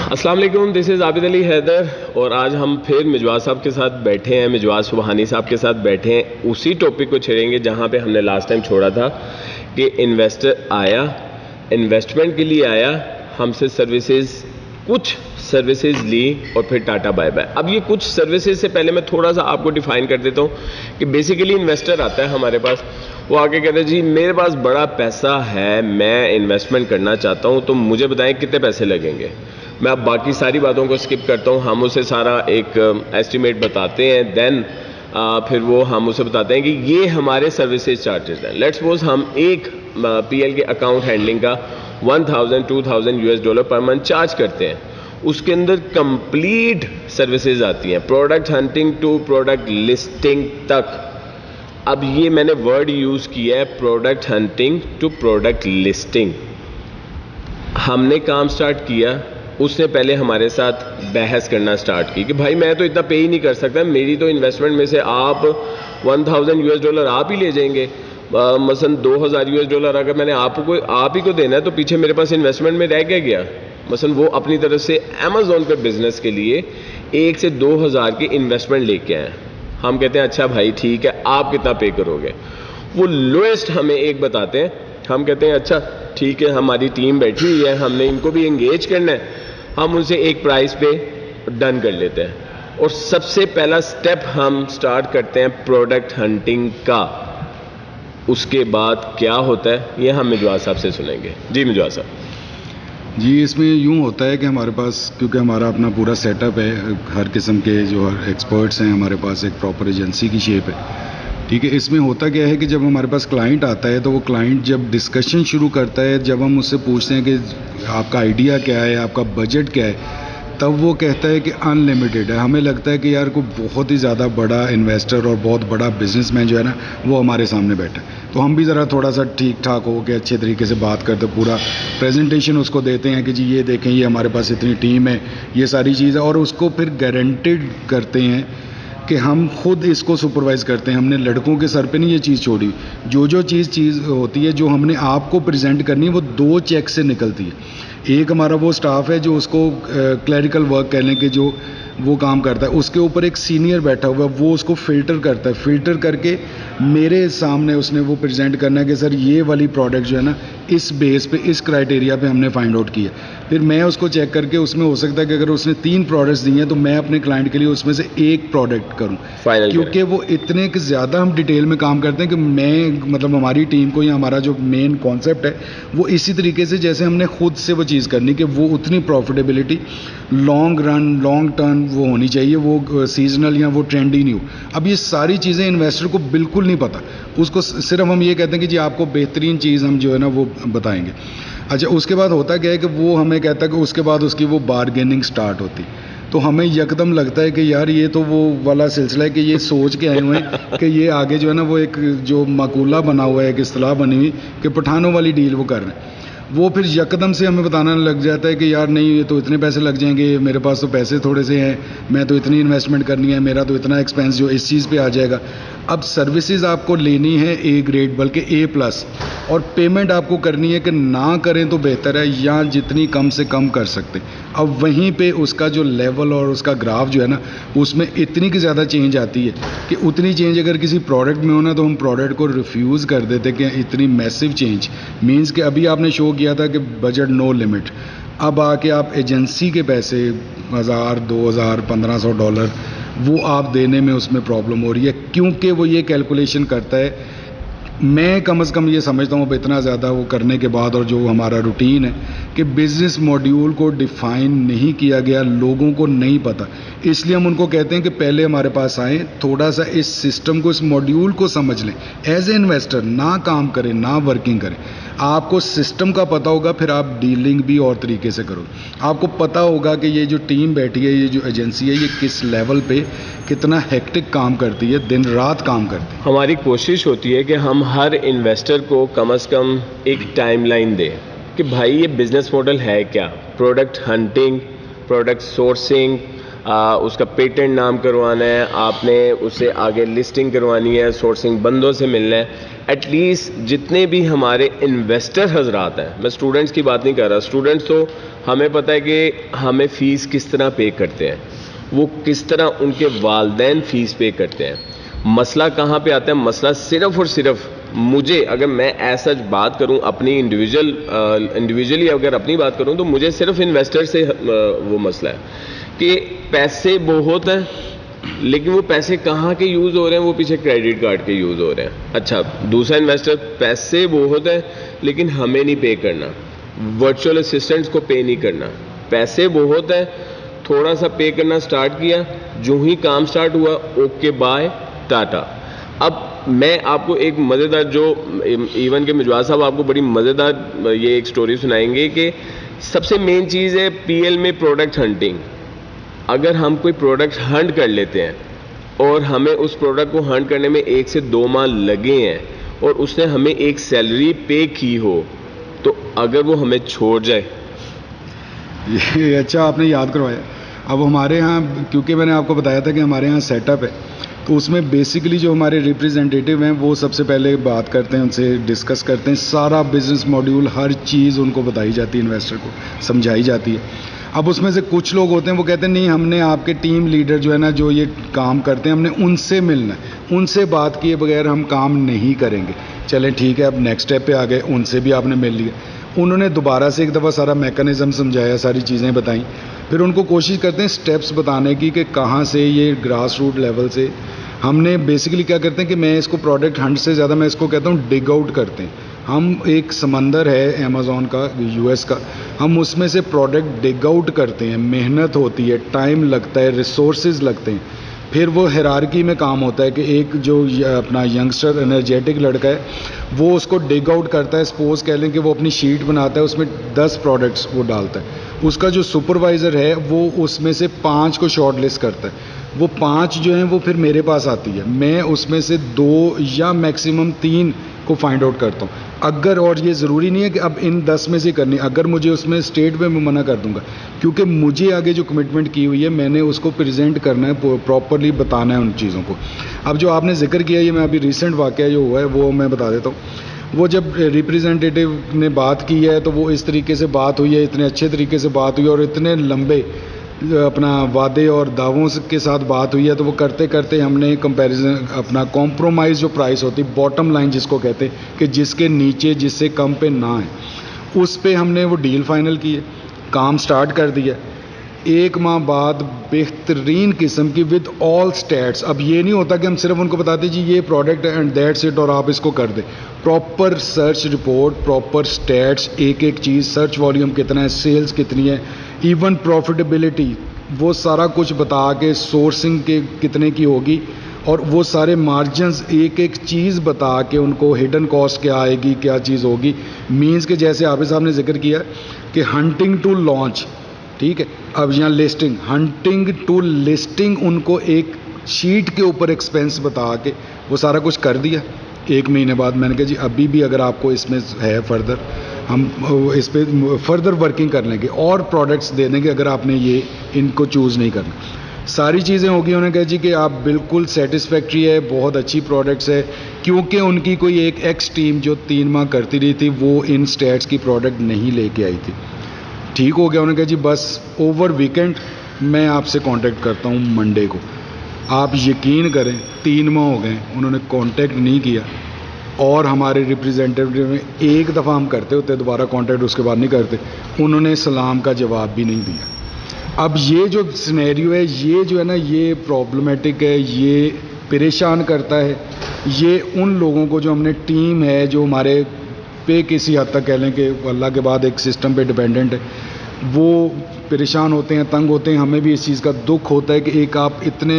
अस्सलाम वालेकुम, this is Abid Ali Haider और आज हम फिर मिजवाज साहब के साथ बैठे हैं, मिजवाज सुबहानी साहब के साथ बैठे हैं। उसी टॉपिक को छेड़ेंगे जहां पे हमने लास्ट टाइम छोड़ा था कि इन्वेस्टर आया, इन्वेस्टमेंट के लिए आया, हमसे कुछ सर्विसेज ली और फिर टाटा बाय बाय। अब ये कुछ सर्विसेज से पहले मैं थोड़ा सा आपको डिफाइन कर देता हूँ कि बेसिकली इन्वेस्टर आता है हमारे पास, वो आके कहते हैं जी मेरे पास बड़ा पैसा है, मैं इन्वेस्टमेंट करना चाहता हूँ, तो मुझे बताएं कितने पैसे लगेंगे। मैं अब बाकी सारी बातों को स्किप करता हूँ, हम उसे सारा एक एस्टिमेट बताते हैं, देन फिर वो हम उसे बताते हैं कि ये हमारे सर्विसेज चार्जेस हैं। लेट्स सपोज हम एक पीएल के अकाउंट हैंडलिंग का 1000-2000 US dollar per month charge करते हैं। उसके अंदर कंप्लीट सर्विसेज आती हैं, product hunting to product listing तक। अब ये मैंने वर्ड यूज़ किया है, product hunting to product listing. हमने काम स्टार्ट किया, उसने पहले हमारे साथ बहस करना स्टार्ट की कि भाई मैं तो इतना पे ही नहीं कर सकता, मेरी तो इन्वेस्टमेंट में से आप 1000 यूएस डॉलर आप ही ले जाएंगे, मसलन 2000 यूएस डॉलर अगर मैंने आप ही को देना है तो पीछे मेरे पास इन्वेस्टमेंट में रह क्या गया। मसलन वो अपनी तरफ से अमेज़ॉन पे बिजनेस के लिए 1 से 2000 की इन्वेस्टमेंट लेके आए। हम कहते हैं अच्छा भाई ठीक है, आप कितना पे करोगे। वो लोएस्ट हमें एक बताते हैं, हम कहते हैं अच्छा ठीक है, हमारी टीम बैठी हुई है, हमने इनको भी एंगेज करना है, हम उनसे एक प्राइस पे डन कर लेते हैं। और सबसे पहला स्टेप हम स्टार्ट करते हैं प्रोडक्ट हंटिंग का। उसके बाद क्या होता है ये हम मिजवाज साहब से सुनेंगे। जी मिजवाज साहब। जी, इसमें यूँ होता है कि हमारे पास, क्योंकि हमारा अपना पूरा सेटअप है, हर किस्म के जो एक्सपर्ट्स हैं हमारे पास, एक प्रॉपर एजेंसी की शेप है, ठीक है। इसमें होता क्या है कि जब हमारे पास क्लाइंट आता है तो वो क्लाइंट जब डिस्कशन शुरू करता है, जब हम उससे पूछते हैं कि आपका आइडिया क्या है, आपका बजट क्या है, तब वो कहता है कि अनलिमिटेड है। हमें लगता है कि यार कोई बहुत ही ज़्यादा बड़ा इन्वेस्टर और बहुत बड़ा बिजनेसमैन जो है ना वो हमारे सामने बैठा है। तो हम भी ज़रा थोड़ा सा ठीक ठाक हो के अच्छे तरीके से बात करते, पूरा प्रेजेंटेशन उसको देते हैं कि जी ये देखें, ये हमारे पास इतनी टीम है, ये सारी चीज़ है, और उसको फिर गारंटेड करते हैं कि हम खुद इसको सुपरवाइज़ करते हैं। हमने लड़कों के सर पे नहीं ये चीज़ छोड़ी। जो चीज़ होती है, जो हमने आपको प्रेजेंट करनी है, वो 2 चेक से निकलती है। एक हमारा वो स्टाफ है जो उसको क्लरिकल वर्क कह लें कि जो वो काम करता है, उसके ऊपर एक सीनियर बैठा हुआ है, वो उसको फ़िल्टर करता है। फ़िल्टर करके मेरे सामने उसने वो प्रेजेंट करना है कि सर ये वाली प्रोडक्ट जो है ना इस बेस पे, इस क्राइटेरिया पे हमने फाइंड आउट किया। फिर मैं उसको चेक करके, उसमें हो सकता है कि अगर उसने 3 प्रोडक्ट्स दिए हैं तो मैं अपने क्लाइंट के लिए उसमें से एक प्रोडक्ट करूँ, क्योंकि वो इतने कि ज़्यादा हम डिटेल में काम करते हैं कि मैं मतलब हमारी टीम को, या हमारा जो मेन कॉन्सेप्ट है वो इसी तरीके से जैसे हमने खुद से वो चीज़ करनी कि वो उतनी profitability long run, long term वो होनी चाहिए, वो सीजनल या वो ट्रेंडी नहीं हो। अब ये सारी चीज़ें इन्वेस्टर को बिल्कुल नहीं पता, उसको सिर्फ हम ये कहते हैं कि जी आपको बेहतरीन चीज़ हम जो है ना वो बताएंगे। अच्छा, उसके बाद होता क्या है कि वो हमें कहता है कि उसके बाद उसकी वो बारगेनिंग स्टार्ट होती, तो हमें यकदम लगता है कि यार ये तो वो वाला सिलसिला है कि ये सोच के आए हुए हैं कि ये आगे जो है ना वो एक जो मकूला बना हुआ है, एक इस्तिलाह बनी हुई कि पठानों वाली डील वो कर रहे हैं। वो फिर यकदम से हमें बताना लग जाता है कि यार नहीं, ये तो इतने पैसे लग जाएंगे, मेरे पास तो पैसे थोड़े से हैं, मैं तो इतनी इन्वेस्टमेंट करनी है, मेरा तो इतना एक्सपेंस जो इस चीज़ पे आ जाएगा। अब सर्विसेज आपको लेनी है ए ग्रेड, बल्कि A+, और पेमेंट आपको करनी है कि ना करें तो बेहतर है, या जितनी कम से कम कर सकते। अब वहीं पे उसका जो लेवल और उसका ग्राफ जो है ना, उसमें इतनी की ज़्यादा चेंज आती है कि उतनी चेंज अगर किसी प्रोडक्ट में हो ना तो हम प्रोडक्ट को रिफ्यूज़ कर देते कि इतनी मैसिव चेंज मीन्स कि अभी आपने शो किया था कि बजट नो लिमिट, अब आके आप एजेंसी के पैसे 1000, 2000, 1500 डॉलर वो आप देने में उसमें प्रॉब्लम हो रही है, क्योंकि वो ये कैलकुलेशन करता है। मैं कम से कम ये समझता हूँ अब इतना ज़्यादा वो करने के बाद, और जो हमारा रूटीन है कि बिज़नेस मॉड्यूल को डिफ़ाइन नहीं किया गया, लोगों को नहीं पता, इसलिए हम उनको कहते हैं कि पहले हमारे पास आएँ, थोड़ा सा इस सिस्टम को, इस मॉड्यूल को समझ लें। एज ए इन्वेस्टर ना काम करें, ना वर्किंग करें, आपको सिस्टम का पता होगा, फिर आप डीलिंग भी और तरीके से करोगे। आपको पता होगा कि ये जो टीम बैठी है, ये जो एजेंसी है, ये किस लेवल पे कितना हेक्टिक काम करती है, दिन रात काम करती है। हमारी कोशिश होती है कि हम हर इन्वेस्टर को कम से कम एक टाइमलाइन दें कि भाई ये बिज़नेस मॉडल है क्या, प्रोडक्ट हंटिंग, प्रोडक्ट सोर्सिंग, उसका पेटेंट नाम करवाना है, आपने उससे आगे लिस्टिंग करवानी है, सोर्सिंग बंदों से मिलना है, एटलीस्ट जितने भी हमारे इन्वेस्टर हजरात हैं, मैं स्टूडेंट्स की बात नहीं कर रहा, स्टूडेंट्स तो हमें पता है कि हमें फ़ीस किस तरह पे करते हैं, वो किस तरह उनके वालदैन फ़ीस पे करते हैं। मसला कहाँ पे आता है? मसला सिर्फ़ और सिर्फ मुझे, अगर मैं ऐसा बात करूं अपनी इंडिविजुअली अगर अपनी बात करूं तो मुझे सिर्फ इन्वेस्टर से वो मसला है कि पैसे बहुत हैं, लेकिन वो पैसे कहाँ के यूज़ हो रहे हैं? वो पीछे क्रेडिट कार्ड के यूज़ हो रहे हैं। अच्छा, दूसरा इन्वेस्टर, पैसे बहुत हैं लेकिन हमें नहीं पे करना, वर्चुअल असिस्टेंट्स को पे नहीं करना। पैसे बहुत हैं, थोड़ा सा पे करना स्टार्ट किया, जो ही काम स्टार्ट हुआ ओके बाय टाटा। अब मैं आपको एक मज़ेदार, जो इवन के मिजवार साहब आपको बड़ी मज़ेदार ये एक स्टोरी सुनाएंगे कि सबसे मेन चीज़ है पीएल में प्रोडक्ट हंटिंग। अगर हम कोई प्रोडक्ट हंट कर लेते हैं और हमें उस प्रोडक्ट को हंट करने में 1 से 2 माह लगे हैं और उसने हमें एक सैलरी पे की हो, तो अगर वो हमें छोड़ जाए। ये अच्छा आपने याद करवाया। अब हमारे यहाँ, क्योंकि मैंने आपको बताया था कि हमारे यहाँ सेटअप है, तो उसमें बेसिकली जो हमारे रिप्रेजेंटेटिव हैं वो सबसे पहले बात करते हैं, उनसे डिस्कस करते हैं, सारा बिजनेस मॉड्यूल हर चीज़ उनको बताई जाती है, इन्वेस्टर को समझाई जाती है। अब उसमें से कुछ लोग होते हैं वो कहते हैं नहीं, हमने आपके टीम लीडर जो है ना, जो ये काम करते हैं, हमने उनसे मिलना है, उनसे बात किए बगैर हम काम नहीं करेंगे। चलें ठीक है, अब नेक्स्ट स्टेप पे आ गए, उनसे भी आपने मिल लिया। उन्होंने दोबारा से एक दफ़ा सारा मैकेनिज़्म समझाया, सारी चीज़ें बताई। फिर उनको कोशिश करते हैं स्टेप्स बताने की कि कहाँ से ये ग्रास रूट लेवल से हमने बेसिकली क्या करते हैं कि मैं इसको प्रोडक्ट हंट से ज़्यादा मैं इसको कहता हूँ डिग आउट करते हैं। हम एक समंदर है अमेज़ॉन का, यूएस का, हम उसमें से प्रोडक्ट डिग आउट करते हैं। मेहनत होती है, टाइम लगता है, रिसोर्सेज लगते हैं। फिर वो हायरार्की में काम होता है कि एक जो अपना यंगस्टर एनर्जेटिक लड़का है वो उसको डिग आउट करता है। सपोज कह लें कि वो अपनी शीट बनाता है, उसमें 10 प्रोडक्ट्स वो डालता है। उसका जो सुपरवाइज़र है वो उसमें से 5 को शॉर्ट लिस्ट करता है। वो 5 जो हैं वो फिर मेरे पास आती है, मैं उसमें से 2 या मैक्सिमम 3 को फाइंड आउट करता हूँ। अगर, और ये ज़रूरी नहीं है कि अब इन 10 में से करनी, अगर मुझे उसमें स्टेट में मैं मना कर दूंगा, क्योंकि मुझे आगे जो कमिटमेंट की हुई है मैंने उसको प्रेजेंट करना है, प्रॉपरली बताना है उन चीज़ों को। अब जो आपने जिक्र किया, ये मैं अभी रिसेंट वाक़या जो हुआ है वो मैं बता देता हूँ। वो जब रिप्रेजेंटेटिव ने बात की है तो वो इस तरीके से बात हुई है, इतने अच्छे तरीके से बात हुई और इतने लंबे अपना वादे और दावों के साथ बात हुई है, तो वो करते करते हमने कंपैरिजन, अपना कॉम्प्रोमाइज़ जो प्राइस होती, बॉटम लाइन जिसको कहते हैं कि जिसके नीचे, जिससे कम पे ना है, उस पे हमने वो डील फाइनल की है, काम स्टार्ट कर दिया। 1 माह बाद बेहतरीन किस्म की विद ऑल स्टैट्स। अब ये नहीं होता कि हम सिर्फ उनको बताते जी ये प्रोडक्ट है एंड दैट्स इट और आप इसको कर दें। Proper search report, proper stats, एक एक चीज़, सर्च वॉल्यूम कितना है, सेल्स कितनी है, इवन प्रॉफिटेबिलिटी, वो सारा कुछ बता के, सोर्सिंग के कितने की होगी और वो सारे मार्जिन्स, एक एक चीज़ बता के उनको, हिडन कॉस्ट क्या आएगी, क्या चीज़ होगी। मीन्स के जैसे आप साहब ने जिक्र किया कि हंटिंग टू लॉन्च, ठीक है, अब यहाँ लिस्टिंग, हंटिंग टू लिस्टिंग, उनको एक शीट के ऊपर एक्सपेंस बता के वो सारा कुछ कर दिया। 1 महीने बाद मैंने कहा जी अभी भी अगर आपको इसमें है फर्दर, हम इस पर फर्दर वर्किंग कर लेंगे और प्रोडक्ट्स दे देंगे अगर आपने ये इनको चूज़ नहीं करना। सारी चीज़ें होगी। उन्होंने कहा जी कि आप बिल्कुल सेटिस्फैक्ट्री है, बहुत अच्छी प्रोडक्ट्स है, क्योंकि उनकी कोई एक एक्स टीम जो 3 माह करती रही थी वो इन स्टेट्स की प्रोडक्ट नहीं लेके आई थी। ठीक हो गया। उन्होंने कहा जी बस ओवर वीकेंड मैं आपसे कांटेक्ट करता हूँ मंडे को। आप यकीन करें 3 माह हो गए उन्होंने कांटेक्ट नहीं किया और हमारे रिप्रेजेंटेटिव में एक दफ़ा हम करते होते दोबारा कांटेक्ट उसके बाद नहीं करते, उन्होंने सलाम का जवाब भी नहीं दिया। अब ये जो सिनेरियो है ये जो है ना ये प्रॉब्लमेटिक है, ये परेशान करता है। ये उन लोगों को जो हमने टीम है जो हमारे पे किसी हद तक कह लें कि अल्लाह के बाद एक सिस्टम पे डिपेंडेंट है, वो परेशान होते हैं, तंग होते हैं। हमें भी इस चीज़ का दुख होता है कि एक आप इतने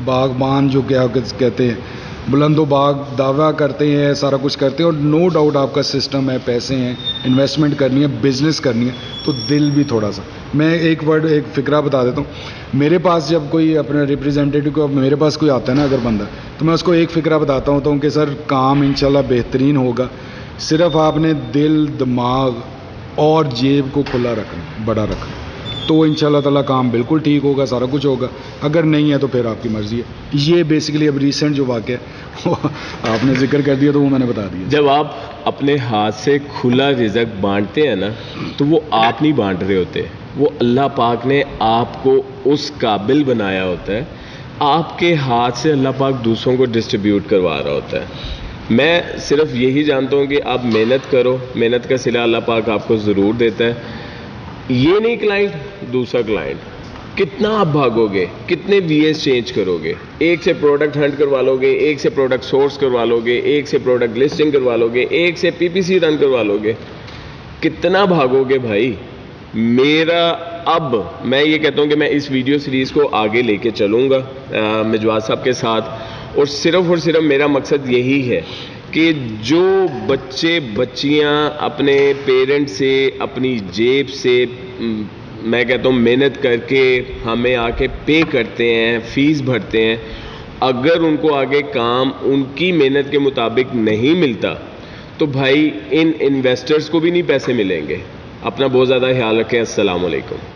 बागबान जो क्या कहते हैं बुलंदो बाग दावा करते हैं, सारा कुछ करते हैं और नो डाउट आपका सिस्टम है, पैसे हैं, इन्वेस्टमेंट करनी है, बिजनेस करनी है, तो दिल भी थोड़ा सा। मैं एक फ़िक्रा बता देता हूँ। मेरे पास जब कोई अपने रिप्रेजेंटेटिव को मेरे पास कोई आता है ना अगर बंदा, तो मैं उसको एक फ़िक्रा बताता हूँ कि सर काम इंशाल्लाह बेहतरीन होगा, सिर्फ आपने दिल, दिमाग और जेब को खुला रखना, बड़ा रखना। तो इंशाल्लाह ताला काम बिल्कुल ठीक होगा, सारा कुछ होगा। अगर नहीं है तो फिर आपकी मर्ज़ी है। ये बेसिकली अब रिसेंट जो वाक़या है आपने जिक्र कर दिया तो वो मैंने बता दिया। जब आप अपने हाथ से खुला रिज़्क बांटते हैं ना, तो वो आप नहीं बांट रहे होते, वो अल्लाह पाक ने आपको उस काबिल बनाया होता है। आपके हाथ से अल्लाह पाक दूसरों को डिस्ट्रीब्यूट करवा रहा होता है। मैं सिर्फ यही जानता हूँ कि आप मेहनत करो, मेहनत का सिला अल्लाह पाक आपको ज़रूर देता है। ये नहीं क्लाइंट, दूसरा क्लाइंट, कितना आप भागोगे, कितने वीएस चेंज करोगे, एक से प्रोडक्ट हंट करवा लोगे, एक से प्रोडक्ट सोर्स करवा लोगे, एक से प्रोडक्ट लिस्टिंग करवा लोगे, एक से पीपीसी रन करवा लोगे, कितना भागोगे भाई। अब मैं ये कहता हूँ कि मैं इस वीडियो सीरीज़ को आगे लेके चलूँगा मिजवाज साहब के साथ, और सिर्फ मेरा मकसद यही है कि जो बच्चे बच्चियां अपने पेरेंट्स से, अपनी जेब से, मैं कहता हूँ मेहनत करके हमें आके पे करते हैं, फीस भरते हैं, अगर उनको आगे काम उनकी मेहनत के मुताबिक नहीं मिलता तो भाई इन इन्वेस्टर्स को भी नहीं पैसे मिलेंगे। अपना बहुत ज़्यादा ख्याल रखें। अस्सलाम वालेकुम।